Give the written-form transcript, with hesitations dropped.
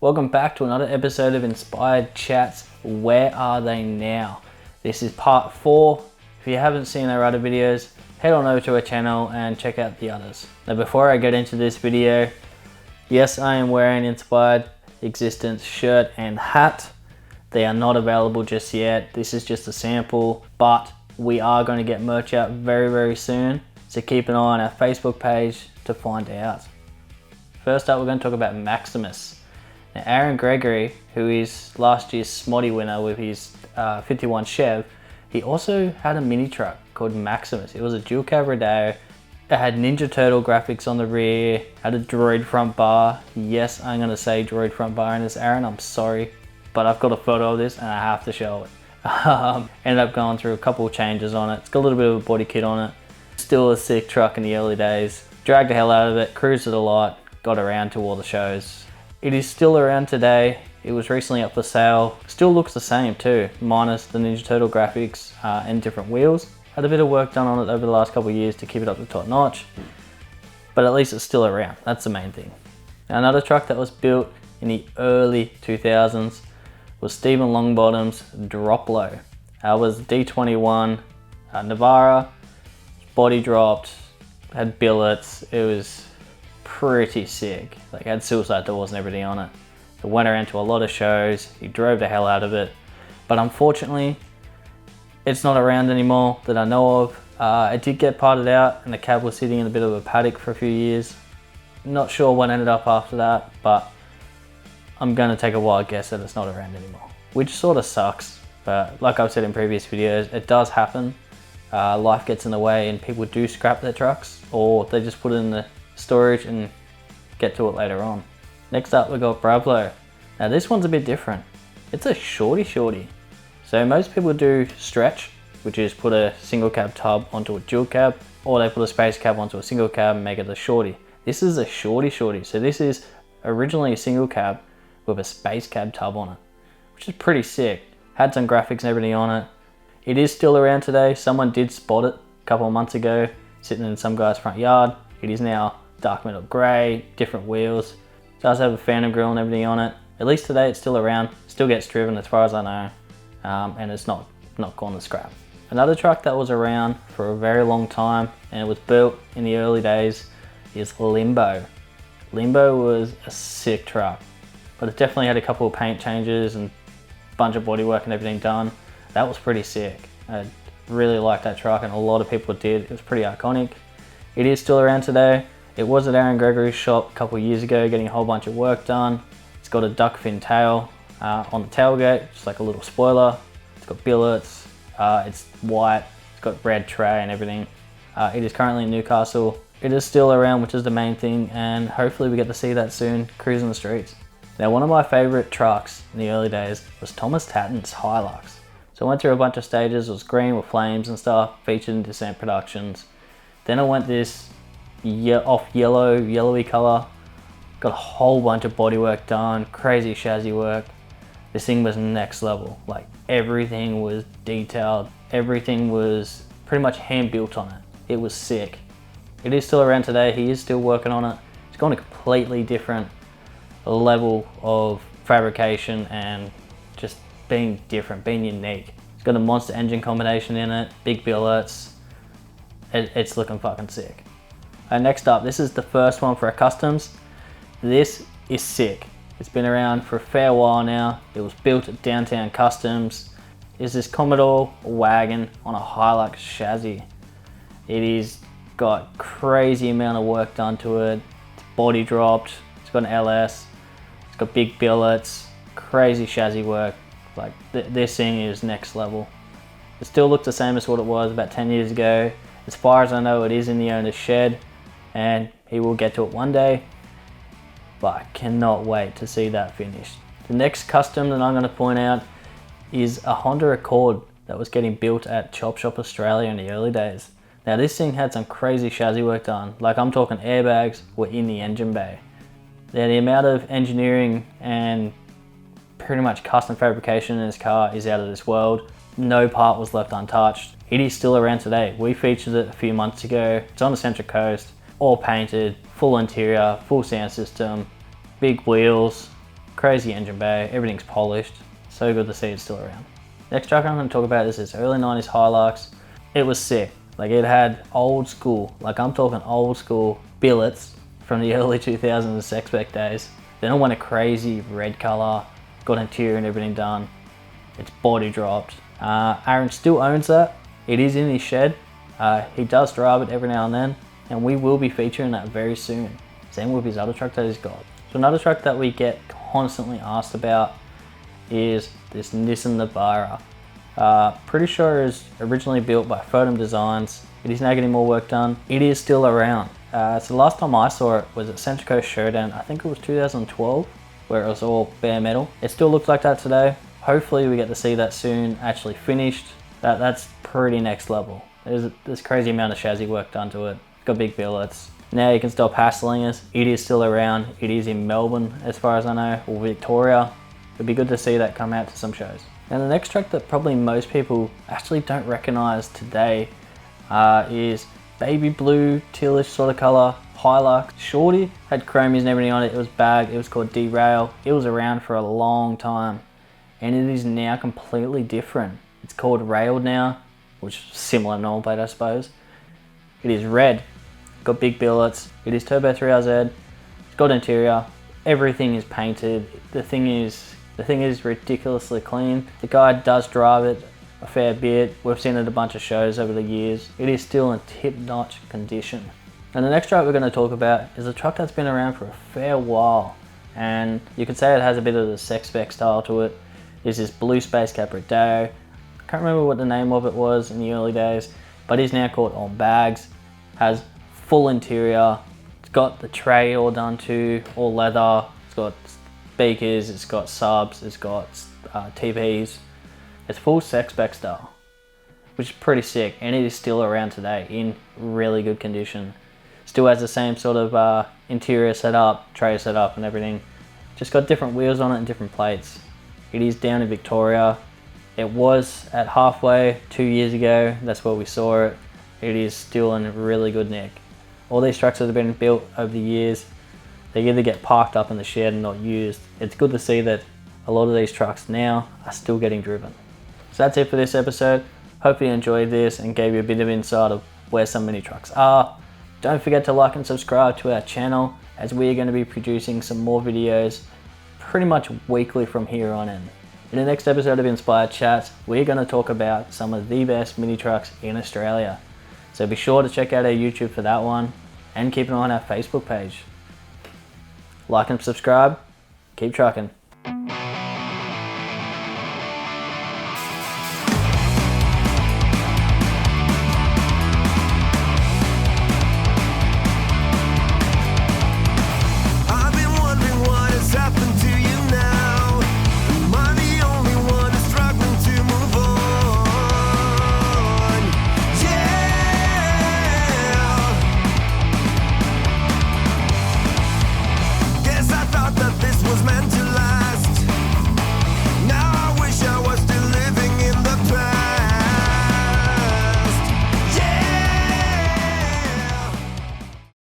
Welcome back to another episode of Inspired Chats. Where are they now? This is part 4. If you haven't seen our other videos, head on over to our channel and check out the others. Now before I get into this video, yes, I am wearing Inspired Existence shirt and hat. They are not available just yet. This is just a sample, but we are going to get merch out very soon. So keep an eye on our Facebook page to find out. First up, we're going to talk about Maximus. Now, Aaron Gregory, who is last year's Smoddy winner with his 51 Chev, he also had a mini truck called Maximus. It was a dual cab Rodeo. It had Ninja Turtle graphics on the rear, had a droid front bar. Yes, I'm going to say droid front bar in this, Aaron, I'm sorry, but I've got a photo of this and I have to show it. Ended up going through a couple of changes on it. It's got a little bit of a body kit on it. Still a sick truck in the early days. Dragged the hell out of it, cruised it a lot, got around to all the shows. It is still around today. It was recently up for sale. Still looks the same too, minus the Ninja Turtle graphics and different wheels. Had a bit of work done on it over the last couple of years to keep it up to top notch, but at least it's still around. That's the main thing. Now, another truck that was built in the early 2000s was Stephen Longbottom's Droplo. It was D21 Navara, body dropped, had billets. It was pretty sick. Like, had suicide doors and everything on it. It went around to a lot of shows. He drove the hell out of it, but unfortunately it's not around anymore that I know of. It did get parted out and the cab was sitting in a bit of a paddock for a few years. Not sure what ended up after that, but I'm gonna take a wild guess that it's not around anymore, which sort of sucks. But like I've said in previous videos, it does happen. Life gets in the way and people do scrap their trucks, or they just put it in the storage and get to it later on. Next up, we got Brablo. Now this one's a bit different. It's a shorty. So most people do stretch, which is put a single cab tub onto a dual cab, or they put a space cab onto a single cab and make it a shorty. This is a shorty. So this is originally a single cab with a space cab tub on it, which is pretty sick. Had some graphics and everything on it. It is still around today. Someone did spot it a couple of months ago, sitting in some guy's front yard. It is now dark metal grey, different wheels. Does have a Phantom grille and everything on it. At least today it's still around, still gets driven as far as I know, and it's not gone to scrap. Another truck that was around for a very long time and it was built in the early days is Limbo. Limbo was a sick truck, but it definitely had a couple of paint changes and a bunch of bodywork and everything done. That was pretty sick. I really liked that truck and a lot of people did. It was pretty iconic. It is still around today. It was at Aaron Gregory's shop a couple of years ago getting a whole bunch of work done. It's got a duck fin tail on the tailgate, just like a little spoiler. It's got billets, it's white, it's got red tray and everything. It is currently in Newcastle. It is still around, which is the main thing, and hopefully we get to see that soon, cruising the streets. Now, one of my favorite trucks in the early days was Thomas Tatton's Hilux. So I went through a bunch of stages. It was green with flames and stuff, featured in Descent Productions. Then I went this yellowy color, got a whole bunch of bodywork done, crazy chassis work. This thing was next level. Like, everything was detailed, everything was pretty much hand built on it. It was sick. It is still around today. He is still working on it. It's gone a completely different level of fabrication and just being different, being unique. It's got a monster engine combination in it, big billets. It's looking fucking sick. Next up, this is the first one for our customs. This is sick. It's been around for a fair while now. It was built at Downtown Customs. It's this Commodore wagon on a Hilux chassis. It is got crazy amount of work done to it. It's body dropped. It's got an LS. It's got big billets, crazy chassis work. Like, this thing is next level. It still looks the same as what it was about 10 years ago. As far as I know, it is in the owner's shed and he will get to it one day, but I cannot wait to see that finished. The next custom that I'm going to point out is a Honda Accord that was getting built at Chop Shop Australia in the early days. Now this thing had some crazy chassis work done. Like, I'm talking airbags were in the engine bay. Now, the amount of engineering and pretty much custom fabrication in this car is out of this world. No part was left untouched. It is still around today. We featured it a few months ago. It's on the Central Coast, all painted, full interior, full sound system, big wheels, Crazy engine bay, everything's polished. So good to see it's still around. Next truck I'm going to talk about is this early 90s Hilux. It was sick. Like, it had old school, like I'm talking old school billets from the early 2000s spec days. Then it went a crazy red color, got interior and everything done. It's body dropped. Aaron still owns that. It is in his shed. He does drive it every now and then, and we will be featuring that very soon. Same with his other truck that he's got. So another truck that we get constantly asked about is this Nissan Navara. Pretty sure it was originally built by Photom Designs. It is now getting more work done. It is still around. So the last time I saw it was at Central Coast Showdown. I think it was 2012, where it was all bare metal. It still looks like that today. Hopefully we get to see that soon, actually finished. That's pretty next level. There's crazy amount of chassis work done to it. It's got big billets. Now you can stop hassling us. It is still around. It is in Melbourne, as far as I know, or Victoria. It'd be good to see that come out to some shows. Now the next truck that probably most people actually don't recognize today is baby blue, tealish sort of color, Hilux. Shorty, had chromies and everything on it. It was bagged. It was called Derail. It was around for a long time, and it is now completely different. It's called Railed now, which is similar to normal plate, I suppose. It is red, got big billets. It is Turbo 3RZ. It's got interior. Everything is painted. The thing is ridiculously clean. The guy does drive it a fair bit. We've seen it at a bunch of shows over the years. It is still in tip-notch condition. And the next truck we're going to talk about is a truck that's been around for a fair while, and you could say it has a bit of the sex spec style to it. It's this blue Space Cab Rodeo. I can't remember what the name of it was in the early days, but it's now called On Bags. Has full interior. It's got the tray all done too, all leather. It's got speakers, it's got subs, it's got TVs. It's full sex spec style, which is pretty sick, and it is still around today in really good condition. Still has the same sort of interior setup, tray setup and everything. Just got different wheels on it and different plates. It is down in Victoria. It was at Halfway 2 years ago. That's where we saw it. It is still in really good nick. All these trucks that have been built over the years, they either get parked up in the shed and not used. It's good to see that a lot of these trucks now are still getting driven. So that's it for this episode. Hope you enjoyed this and gave you a bit of insight of where some mini trucks are. Don't forget to like and subscribe to our channel, as we are going to be producing some more videos pretty much weekly from here on in. In the next episode of Inspired Chats, we're going to talk about some of the best mini trucks in Australia. So be sure to check out our YouTube for that one, and keep an eye on our Facebook page. Like and subscribe. Keep trucking.